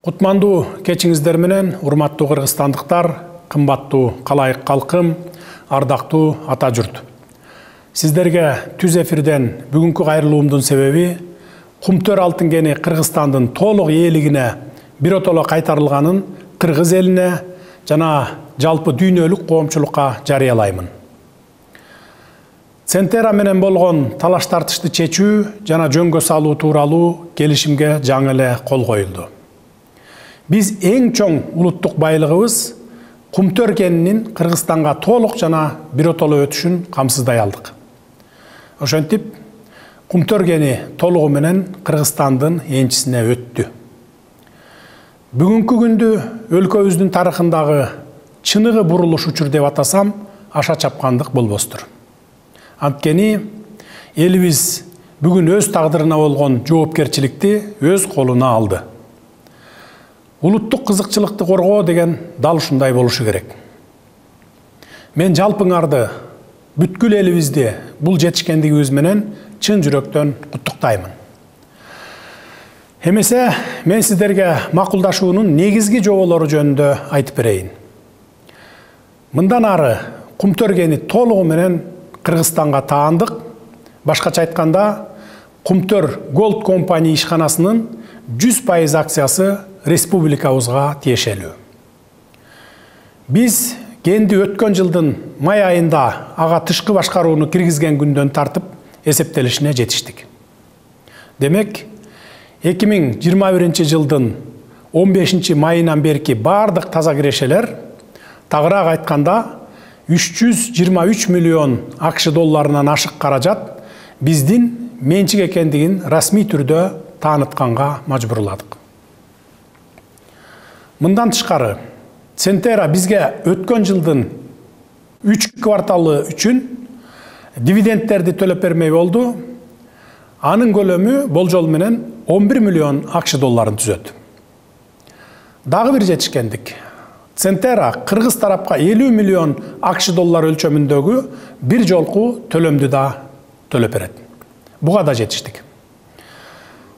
Кутмандуу кечиңиздер менен, урматтуу кыргызстандыктар, кымбаттуу калайык калкым, ардактуу ата журт. Сиздерге түз эфирден бүгүнкү кайрылуумдун себеби Кумтөр алтын кени Кыргызстандын толук ээлигине биротоло кайтарылганын кыргыз элине жана жалпы дүйнөлүк коомчулукка жарыялаймын. Центера менен болгон талаш тартышты чечүү жана жөнгө салуу тууралуу келишимге жаңы эле кол коюлду. Биз эң чоң улуттук байлыгыбыз Кумтөр кенинин Кыргызстанга толук жана биротоло өтүшүн камсыздай алдык. Ошентип, Кумтөр кени толугу менен Кыргызстандын энчисине өттү. Бүгүнкү күндү өлкөбүздүн тарыхындагы чыныгы бурулуш учур деп атасам, аша чапкандык болбостур. Анткени элибиз бүгүн өз тагдырына болгон жоопкерчиликти өз колуна алды. Улуттук кызыкчылыкты коргоо деген дал ушундай болушу керек. Мен жалпыңарды, бүткүл элибизди бул жетишкендигибиз менен чын жүрөктөн куттуктаймын. Эмесе, мен сиздерге макулдашуунун негизги жоболору жөнүндө айтып берейин. Мындан ары Кумтөр кени толугу менен Кыргызстанга таандык. Башкача айтканда, Кумтөр Gold Company ишканасынын 100% акциясы республикабызга тиешелүү. Биз кенди өткөн жылдын май айында ага тышкы башкарууну киргизген күндөн тартып эсептелишине жетиштик. Демек, 2021 жылдын 15 майынан берки бардык таза кирешелер, тагыраак айтканда 323 миллион АКШ долларынан ашык каражат биздин менчик экендигин расмий түрдө таанытканга мажбурладык. Мындан тышкары, Центера бизге өткөн жылдын 3 кварталы үчүн дивидендтерди төлөп бермей болду. Анын көлөмү болжол менен 11 миллион АКШ долларын түзөт. Дагы бир жетишкендик. Центера кыргыз тарапка 50 миллион АКШ доллар өлчөмүндөгү бир жолку төлөмдү да төлөп берет. Буга да жетиштик.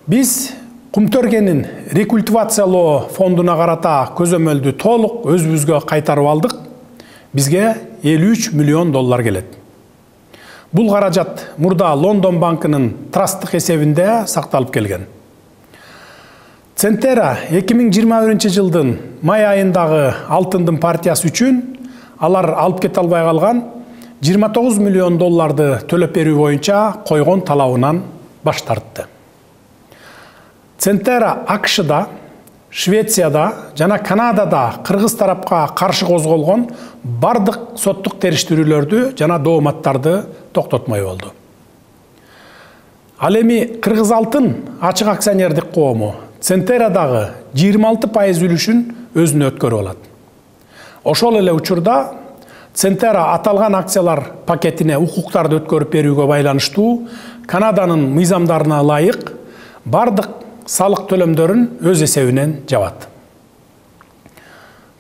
Биз Кумтөр кенин рекультивациялоо фондуна карата көзөмөлдү толук өзүбүзгө кайтарып алдык. Бизге 53 миллион доллар келет. Бул каражат мурда Лондон банкынын трасттык эсебинде сакталып келген. Центера 2021 жылдын май айындагы алтындын партиясы үчүн алар алып кете албай калган 29 миллион долларды төлөп берүү боюнча койгон талабынан баш тартты. Центера АКШда, Швецияда жана Канадада кыргыз тарапка каршы козголгон бардык соттук териштирүүлөрдү жана дооматтарды токтотмой болду. Ал эми Кыргыз алтын ачык акционердик коому Центерадагы 26% үлүшүн өзүнө өткөрүп алат. Ошол эле учурда Центера аталган акциялар пакетине укуктарды өткөрүп берүүгө байланыштуу Канаданын мыйзамдарына ылайык бардык салык төлөмдөрүн өз эсебинен жабат.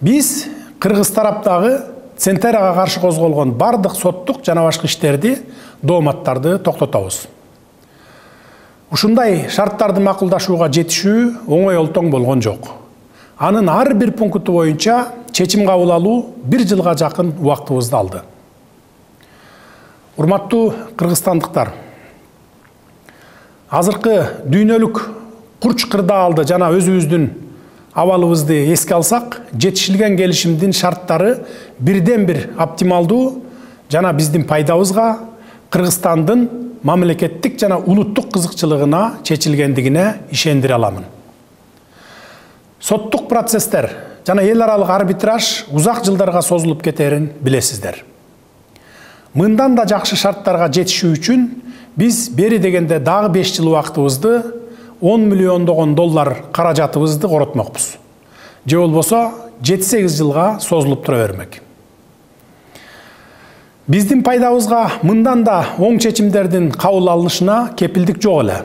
Биз кыргыз тараптагы Центерага каршы козголгон бардык соттук жана башка иштерди, дооматтарды токтотобуз. Ушундай шарттарды макулдашууга жетишүү оңой олтоң болгон жок. Анын ар бир пункту боюнча чечим кабыл алуу 1 жылга жакын убактыбызды алды. Урматтуу кыргызстандыктар, азыркы дүйнөлүк курч кырдаалды жана өзүбүздүн абалыбызды эске алсак, жетишилген келишимдин шарттары бирден бир оптималдуу жана биздин пайдабызга, Кыргызстандын мамлекеттик жана улуттук кызыкчылыгына чечилгендигине ишендире аламын. Соттук процесстер жана эл аралык арбитраж узак жылдарга созулуп кетерин билесиздер. Мындан да жакшы шарттарга жетишүү үчүн биз бери дегенде дагы 5 жыл убактыбызды 10 миллиондогон доллар каражатыбызды коротмокпуз. Же болбосо 7-8 жылга созулуп тура бермек. Биздин пайдабызга мындан да оң чечимдердин кабыл алынышына кепилдик жок эле.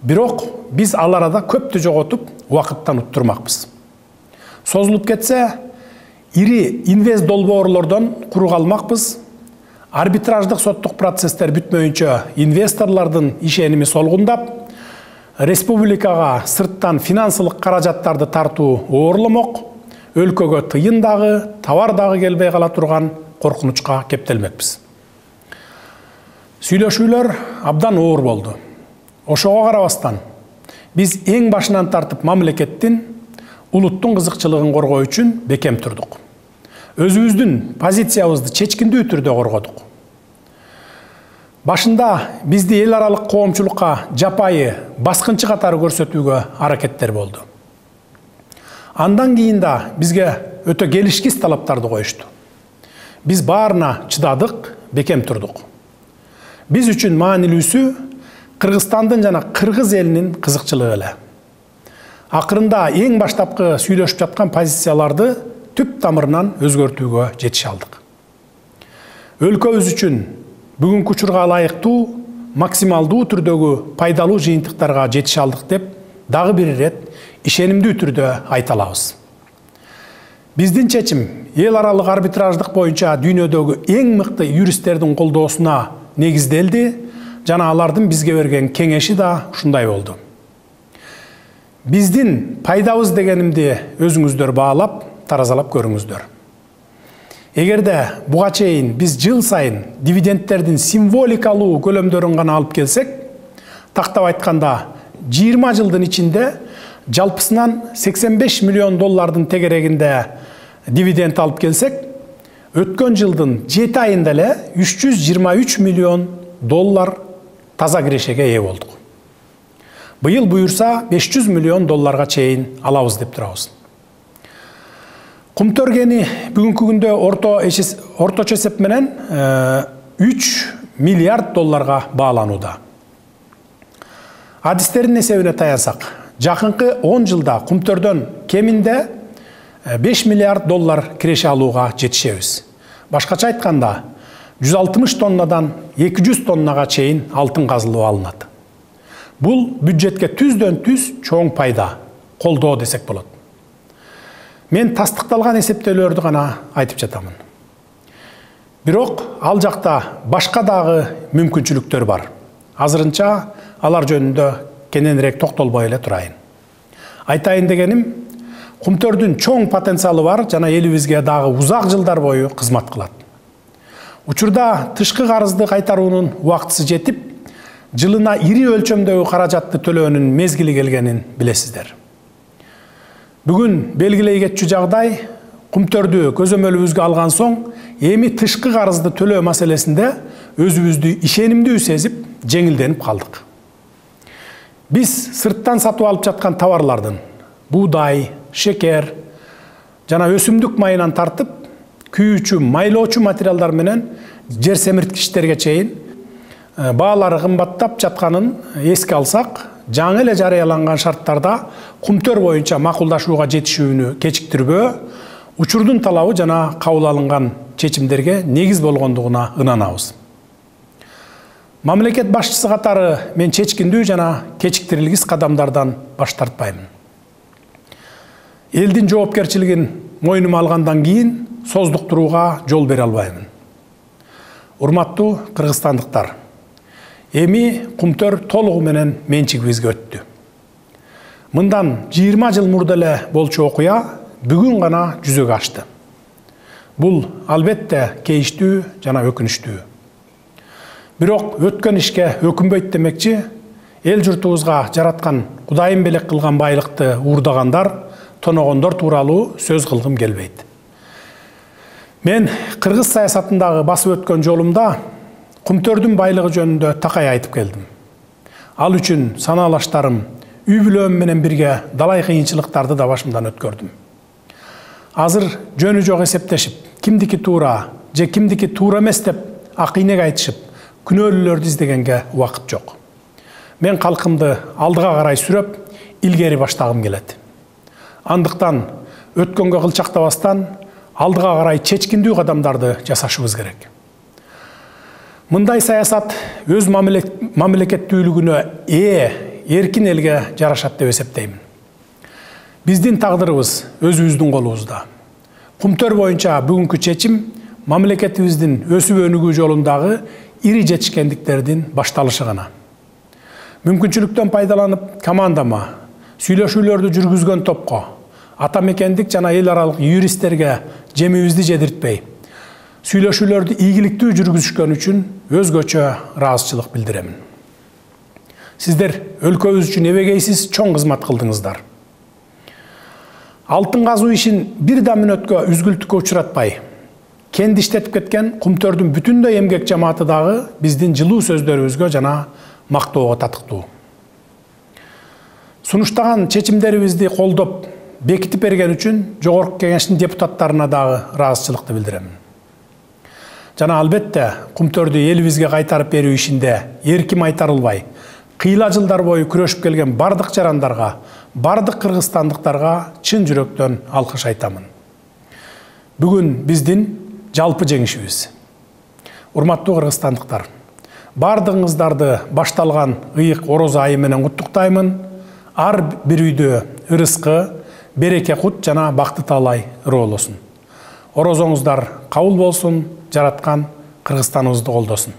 Бирок биз ал арада көптү жоготуп, убакыттан уттурмакпыз. Созулуп кетсе, ири инвест долбоорлордон куру калмакпыз. Арбитраждык соттук процесстер бүтмөйүнчө инвесторлордун ишеними солгундап, республикага сырттан финансылык каражаттарды тартуу оорломок, өлкөгө тыйын дагы, товар дагы келбей кала турган коркунучка кептелмекпиз. Сүйлөшүүлөр абдан оор болду. Ошого карабастан биз эң башынан тартып мамлекеттин, улуттун кызыкчылыгын коргоо үчүн бекем турдук. Өзүбүздүн позициябызды чечкиндүү түрдө коргодук. Башында бизди эл аралык коомчулукка жапайы баскынчы катары көрсөтүүгө аракеттер болду. Андан кийин да бизге өтө келишкис талаптарды коюшту. Биз баарына чыдадык, бекем турдук. Биз үчүн маанилүүсү Кыргызстандын жана кыргыз элинин кызыкчылыгы эле. Акырында эң баштапкы сүйлөшүп жаткан позицияларды түп тамырынан өзгөртүүгө жетише алдык. Өлкөбүз үчүн бүгүнкү учурга ылайыктуу, максималдуу түрдөгү пайдалуу жыйынтыктарга жетише алдык деп дагы бир ирет ишенимдүү түрдө айта алабыз. Биздин чечим эл аралык арбитраждык боюнча дүйнөдөгү эң мыкты юристтердин колдоосуна негизделди жана алардын бизге берген кеңеши да ушундай болду. Биздин пайдабыз дегенимди өзүңүздөр баалап, таразалап көрүңүздөр. Эгерде буга чейин биз жыл сайын дивидендтердин символикалуу көлөмдөрүн гана алып келсек, тактап айтканда 20 жылдын ичинде жалпысынан 85 миллион доллардын тегерегинде дивиденд алып келсек, өткөн жылдын 7 айында эле 323 миллион доллар таза кирешеге ээ болдук. Быйыл буюрса 500 миллион долларга чейин алабыз деп турабыз. Кумтөргени бүгүнкү күндө орточо эсеп менен 3 миллиард долларга бааланууда. Адистердин эсебине таянсак, жакынкы 10 жылда кумтөрдөн кеминде 5 миллиард доллар киреше алууга жетишебиз. Башкача айтканда, 160 тоннадан 200 тоннага чейин алтын казылып алынат. Бул бюджетке түздөн түз чоң пайда, колдоо десек болот. Мен тастыкталган эсептөөлөрдү гана айтып жатамын. Бирок ал жакта башка дагы мүмкүнчүлүктөр бар. Азырынча алар жөнүндө кененирээк токтолбой эле турайын. Айтайын дегеним, кумтөрдүн чоң потенциалы бар жана элибизге дагы узак жылдар бою кызмат кылат. Учурда тышкы карызды кайтаруунун убактысы жетип, жылына ири өлчөмдөгү каражатты төлөөнүн мезгили келгенин билесиздер. Бүгүн белгилей кетчү жагдай, кумтөрдү көзөмөлүбүзгө алган соң, эми тышкы карызды төлөө маселесинде өзүбүздү ишенимдүү сезип, жеңилденип калдык. Биз сырттан сатып алып жаткан товарлардын буудай, шекер жана өсүмдүк майынан тартып, күйүүчү, майлоочу материалдар менен жер семирткичтерге чейин баалары кымбаттап жатканын эске алсак, жаңы эле жарыяланган шарттарда кумтөр боюнча макулдашууга жетишүүнү кечиктирбөө, учурдун талабы жана кабыл алынган чечимдерге негиз болгондугуна ынанабыз. Мамлекет башчысы катары мен чечкиндүү жана кечиктирилгис кадамдардан баш тартпаймын. Элдин жоопкерчилигин мойнума алгандан кийин создуктурууга жол бере албаймын. Урматтуу кыргызстандыктар, эми кумтөр толугу менен менчигибизге өттү. Мындан 20 жыл мурда эле болчу окуя бүгүн гана жүзөгө ашты. Бул албетте кейиштүү жана өкүнүчтүү. Бирок өткөн ишке өкүнбөйт демекчи, эл журтубузга жараткан Кудайым белек кылган байлыкты уурдагандар, тоногондор тууралуу сөз кылгым келбейт. Мен кыргыз саясатындагы басып өткөн жолумда кумтөрдүн байлыгы жөнүндө такай айтып келдим. Ал үчүн санаалаштарым, үй бүлөм менен бирге далай кыйынчылыктарды да башымдан өткөрдүм. Азыр жөнү жок эсептешип, кимдики туура же кимдики туура эмес деп акыйнек айтышып, күнөөлүүлөрдү издегенге убакыт жок. Мен калкымды алдыга карай сүрөп, илгери баштагым келет. Андыктан өткөнгө кылчактабастан алдыга карай чечкиндүү кадамдарды жасашыбыз керек. Мындай саясат өз мамлекеттүүлүгүнө эркин элге жарашат деп эсептеймин. Биздин тагдырыбыз өзүбүздүн колубузда. Кумтөр боюнча бүгүнкү чечим мамлекетибиздин өсүп өнүгүү жолундагы ири жетишкендиктердин башталышы гана. Мүмкүнчүлүктөн пайдаланып командама, сүйлөшүүлөрдү жүргүзгөн топко, ата мекендик жана эл аралык юристтерге жемибизди жедиртпей, сүйлөшүүлөрдү ийгиликтүү жүргүзүшкөн үчүн өзгөчө ыраазычылык билдиремин. Сиздер өлкөбүз үчүн эбегейсиз чоң кызмат кылдыңыздар. Алтын казуу ишин бир да мүнөткө үзгүлтүккө учуратпай, кенди иштетип кеткен Кумтөрдүн бүтүндөй эмгек жамааты дагы биздин жылуу сөздөрүбүзгө жана мактоого татыктуу. Сунуштаган чечимдерибизди колдоп, бекитип берген үчүн Жогорку Кеңештин депутаттарына дагы ыраазычылыкты билдиремин. Жана албетте Кумтөрдү элибизге кайтарып берүү ишинде эрким айтарылбай, кыйла жылдар бою күрөшүп келген бардык жарандарга, бардык кыргызстандыктарга чын жүрөктөн алкыш айтамын. Бүгүн биздин жалпы жеңишибиз. Урматтуу кыргызстандыктар, бардыгыңыздарды башталган ыйык ороз айы менен куттуктаймын. Ар бир үйдө ырыскы, береке кут жана бакты таалай ыры болосун. Орозоңуздар кабыл болсун, жараткан Кыргызстаныбызды колдосун.